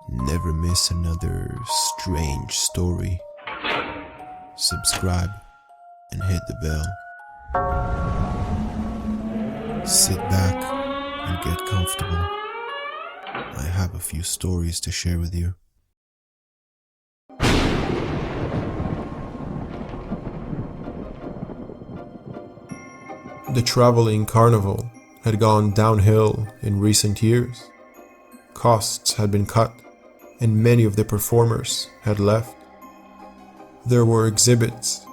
Never miss another strange story. Subscribe and hit the bell. Sit back and get comfortable. I have a few stories to share with you. The traveling carnival had gone downhill in recent years. Costs had been cut, and many of the performers had left. There were exhibits,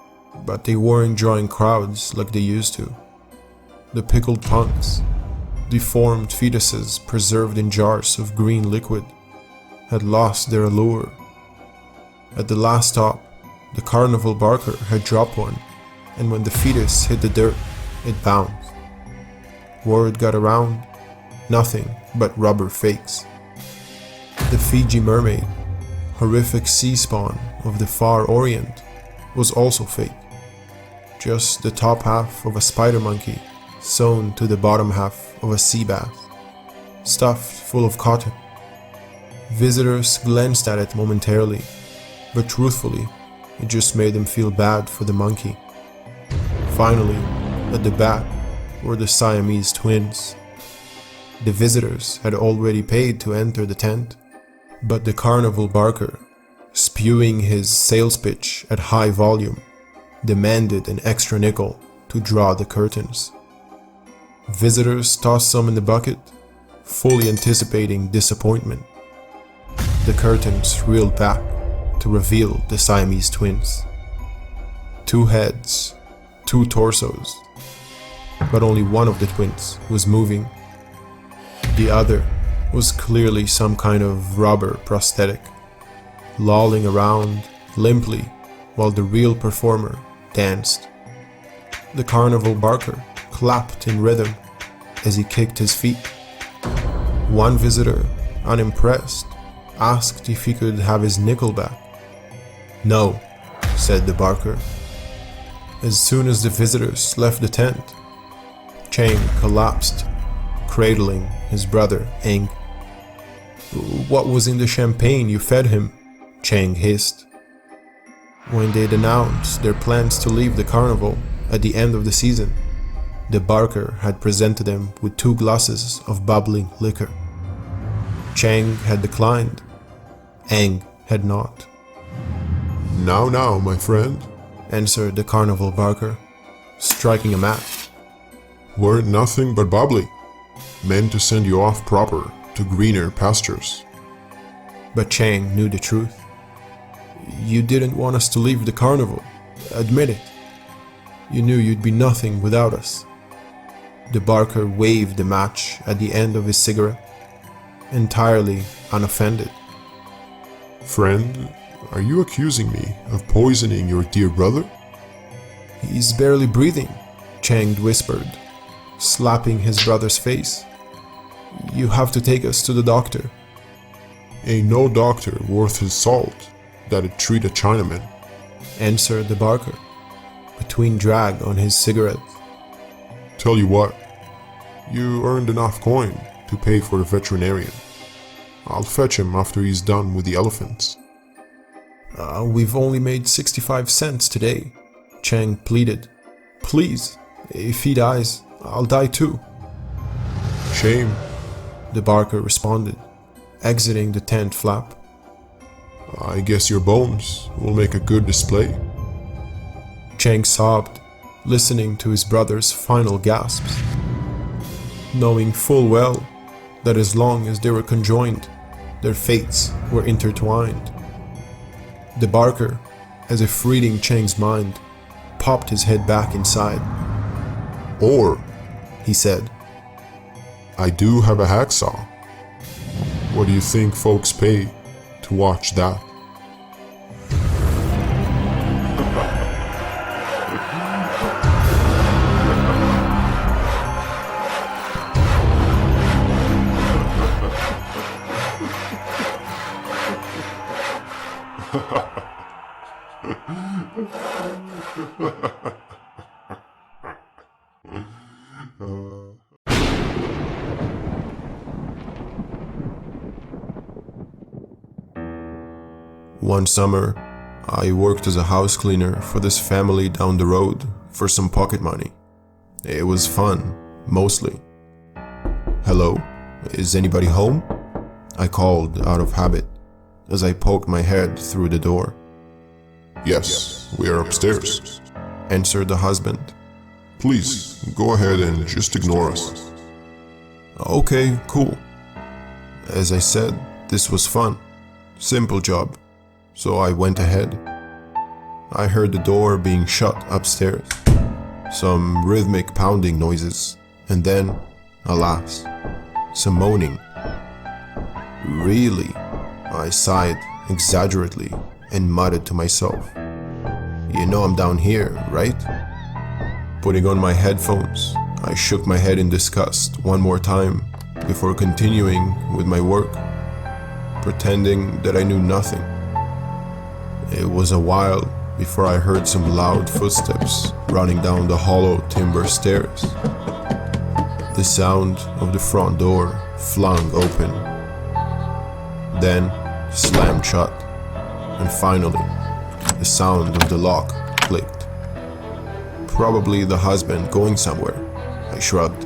but they weren't drawing crowds like they used to. The pickled punks, deformed fetuses preserved in jars of green liquid, had lost their allure. At the last stop, the carnival barker had dropped one, and when the fetus hit the dirt, it bounced. Word got around, nothing but rubber fakes. The Fiji mermaid, horrific sea spawn of the far orient, was also fake. Just the top half of a spider monkey sewn to the bottom half of a sea bass, stuffed full of cotton. Visitors glanced at it momentarily, but truthfully, it just made them feel bad for the monkey. Finally, at the back were the Siamese Twins. The visitors had already paid to enter the tent, but the carnival barker, spewing his sales pitch at high volume, demanded an extra nickel to draw the curtains. Visitors tossed some in the bucket, fully anticipating disappointment. The curtains reeled back to reveal the Siamese Twins. 2 heads, 2 torsos, but only one of the twins was moving. The other was clearly some kind of rubber prosthetic, lolling around limply while the real performer danced. The carnival barker clapped in rhythm as he kicked his feet. One visitor, unimpressed, asked if he could have his nickel back. "No," said the barker. As soon as the visitors left the tent, Chang collapsed, cradling his brother Eng. "What was in the champagne you fed him?" Chang hissed. When they'd announced their plans to leave the carnival at the end of the season, the barker had presented them with 2 glasses of bubbling liquor. Chang had declined. Eng had not. Now, my friend," answered the carnival barker, striking a match. "Weren't nothing but bubbly. Meant to send you off proper to greener pastures." But Chang knew the truth. "You didn't want us to leave the carnival. Admit it. You knew you'd be nothing without us." The barker waved the match at the end of his cigarette, entirely unoffended. "Friend, are you accusing me of poisoning your dear brother?" "He's barely breathing," Chang whispered, slapping his brother's face. "You have to take us to the doctor." "Ain't no doctor worth his salt that'd treat a Chinaman," answered the barker, between drag on his cigarette. "Tell you what, you earned enough coin to pay for a veterinarian. I'll fetch him after he's done with the elephants." We've only made 65 cents today," Chang pleaded. "Please, if he dies, I'll die too." "Shame," the barker responded, exiting the tent flap. "I guess your bones will make a good display." Chang sobbed, listening to his brother's final gasps, knowing full well that as long as they were conjoined, their fates were intertwined. The barker, as if reading Chang's mind, popped his head back inside. "Or," he said, "I do have a hacksaw. What do you think folks pay to watch that?" One summer, I worked as a house cleaner for this family down the road for some pocket money. It was fun, mostly. "Hello, is anybody home?" I called out of habit as I poked my head through the door. "Yes, we are upstairs," answered the husband. "Please, go ahead and just ignore us." "Okay, cool." As I said, this was fun. Simple job. So I went ahead. I heard the door being shut upstairs, some rhythmic pounding noises, and then, alas, some moaning. "Really?" I sighed exaggerately and muttered to myself. "You know I'm down here, right?" Putting on my headphones, I shook my head in disgust one more time before continuing with my work, pretending that I knew nothing. It was a while before I heard some loud footsteps running down the hollow timber stairs. The sound of the front door flung open, then slammed shut, and finally, the sound of the lock clicked. Probably the husband going somewhere, I shrugged.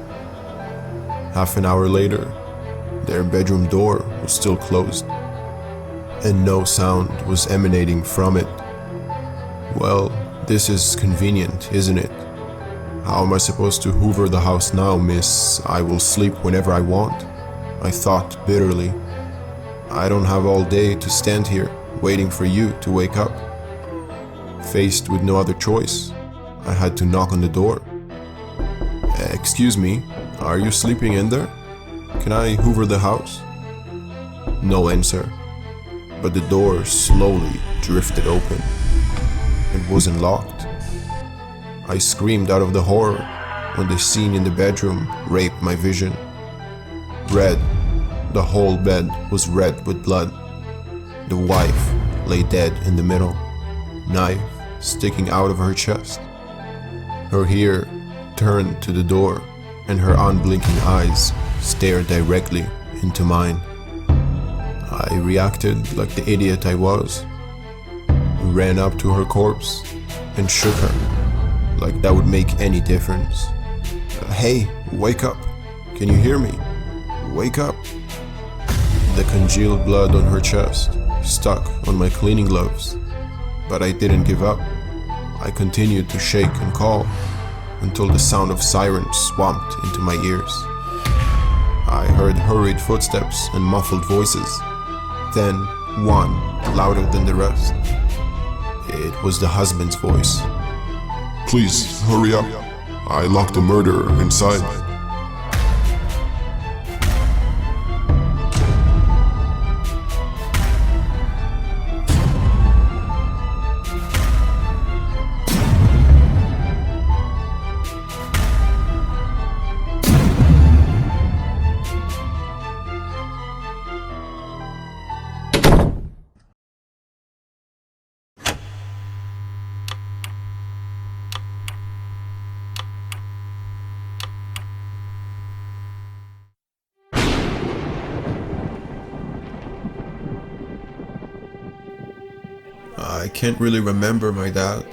Half an hour later, their bedroom door was still closed, and no sound was emanating from it. Well, this is convenient, isn't it? How am I supposed to hoover the house now, miss? I will sleep whenever I want, I thought bitterly. I don't have all day to stand here waiting for you to wake up. Faced with no other choice, I had to knock on the door. "Excuse me, are you sleeping in there? Can I hoover the house?" No answer, but the door slowly drifted open. It wasn't locked. I screamed out of the horror when the scene in the bedroom raped my vision. Red. The whole bed was red with blood. The wife lay dead in the middle, knife sticking out of her chest. Her ear turned to the door, and her unblinking eyes stared directly into mine. I reacted like the idiot I was, ran up to her corpse and shook her, like that would make any difference. "Hey, wake up! Can you hear me? Wake up!" The congealed blood on her chest stuck on my cleaning gloves, but I didn't give up. I continued to shake and call until the sound of sirens swamped into my ears. I heard hurried footsteps and muffled voices, then one louder than the rest. It was the husband's voice. "Please, hurry up. I locked the murderer inside." I can't really remember my dad,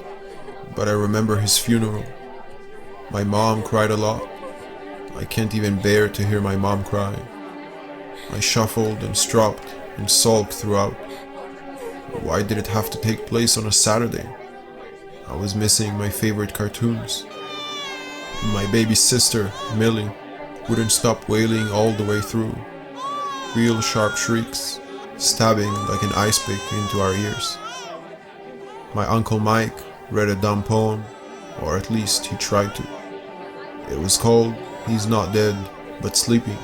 but I remember his funeral. My mom cried a lot. I can't even bear to hear my mom cry. I shuffled and stropped and sulked throughout. Why did it have to take place on a Saturday? I was missing my favorite cartoons. My baby sister, Millie, wouldn't stop wailing all the way through. Real sharp shrieks, stabbing like an ice pick into our ears. My Uncle Mike read a dumb poem, or at least he tried to. It was called "He's Not Dead, But Sleeping."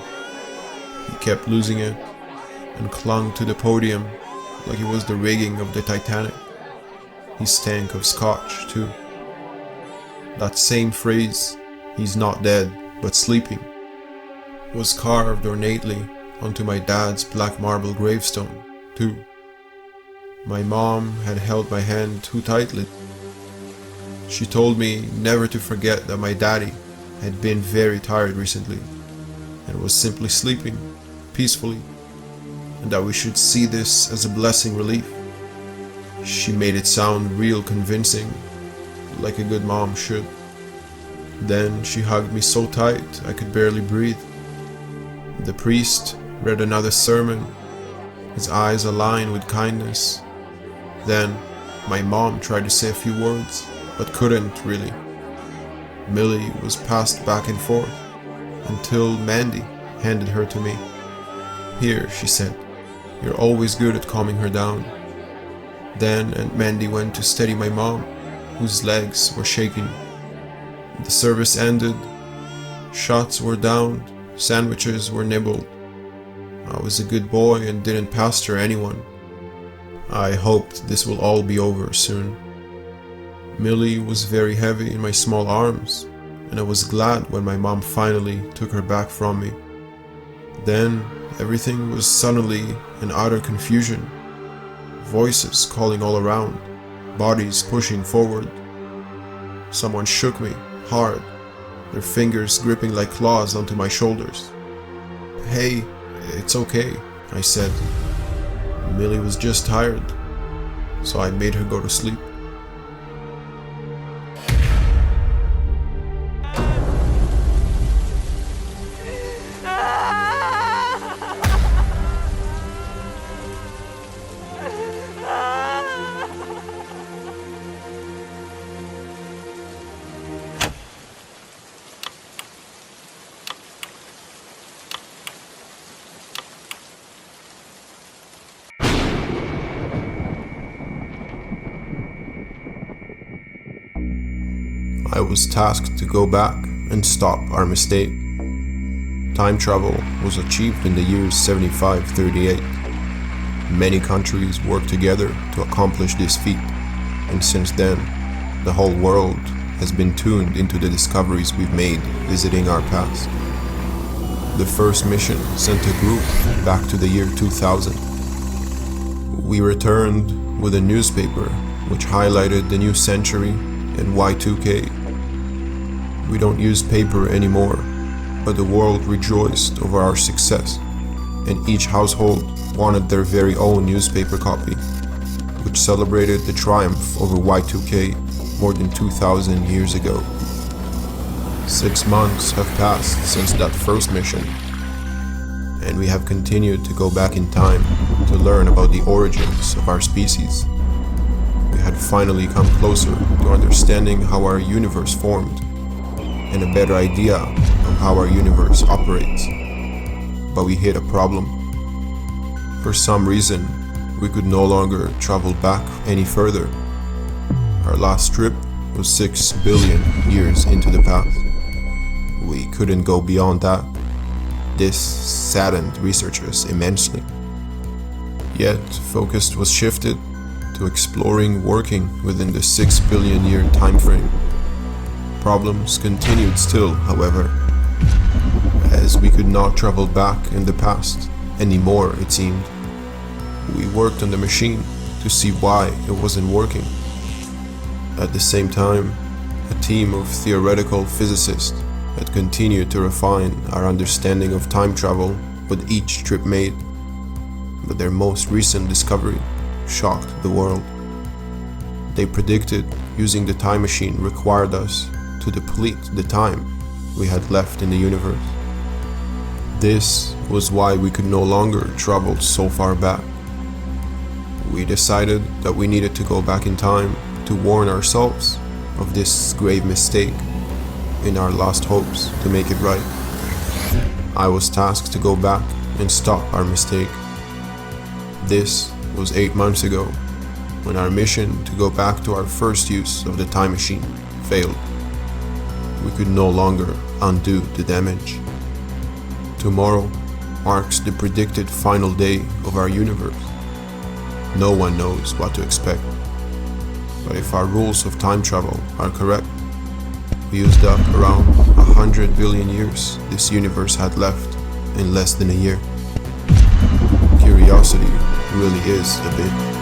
He kept losing it and clung to the podium like it was the rigging of the Titanic. He stank of scotch, too. That same phrase, "He's not dead, but sleeping," was carved ornately onto my dad's black marble gravestone, too. My mom had held my hand too tightly. She told me never to forget that my daddy had been very tired recently and was simply sleeping peacefully, and that we should see this as a blessing relief. She made it sound real convincing, like a good mom should. Then she hugged me so tight I could barely breathe. The priest read another sermon, his eyes aligned with kindness. Then my mom tried to say a few words, but couldn't really. Millie was passed back and forth until Mandy handed her to me. "Here," she said, "you're always good at calming her down." Then Aunt Mandy went to steady my mom, whose legs were shaking. The service ended, shots were downed, sandwiches were nibbled. I was a good boy and didn't pester anyone. I hoped this will all be over soon. Millie was very heavy in my small arms, and I was glad when my mom finally took her back from me. Then everything was suddenly in utter confusion. Voices calling all around, bodies pushing forward. Someone shook me hard, their fingers gripping like claws onto my shoulders. "Hey, it's okay," I said. Millie was just tired, so I made her go to sleep. I was tasked to go back and stop our mistake. Time travel was achieved in the years 75-38. Many countries worked together to accomplish this feat, and since then, the whole world has been tuned into the discoveries we've made visiting our past. The first mission sent a group back to the year 2000. We returned with a newspaper which highlighted the new century and Y2K. We don't use paper anymore, but the world rejoiced over our success, and each household wanted their very own newspaper copy, which celebrated the triumph over Y2K more than 2,000 years ago. 6 months have passed since that first mission, and we have continued to go back in time to learn about the origins of our species. We had finally come closer to understanding how our universe formed, and a better idea of how our universe operates. But we hit a problem. For some reason, we could no longer travel back any further. Our last trip was 6 billion years into the past. We couldn't go beyond that. This saddened researchers immensely. Yet, focus was shifted to exploring working within the 6 billion year time frame. Problems continued still, however, as we could not travel back in the past anymore, it seemed. We worked on the machine to see why it wasn't working. At the same time, a team of theoretical physicists had continued to refine our understanding of time travel with each trip made, but their most recent discovery shocked the world. They predicted using the time machine required us to deplete the time we had left in the universe. This was why we could no longer travel so far back. We decided that we needed to go back in time to warn ourselves of this grave mistake in our last hopes to make it right. I was tasked to go back and stop our mistake. This was 8 months ago, when our mission to go back to our first use of the time machine failed. We could no longer undo the damage. Tomorrow marks the predicted final day of our universe. No one knows what to expect. But if our rules of time travel are correct, we used up around 100 billion years this universe had left in less than a year. Curiosity really is a bit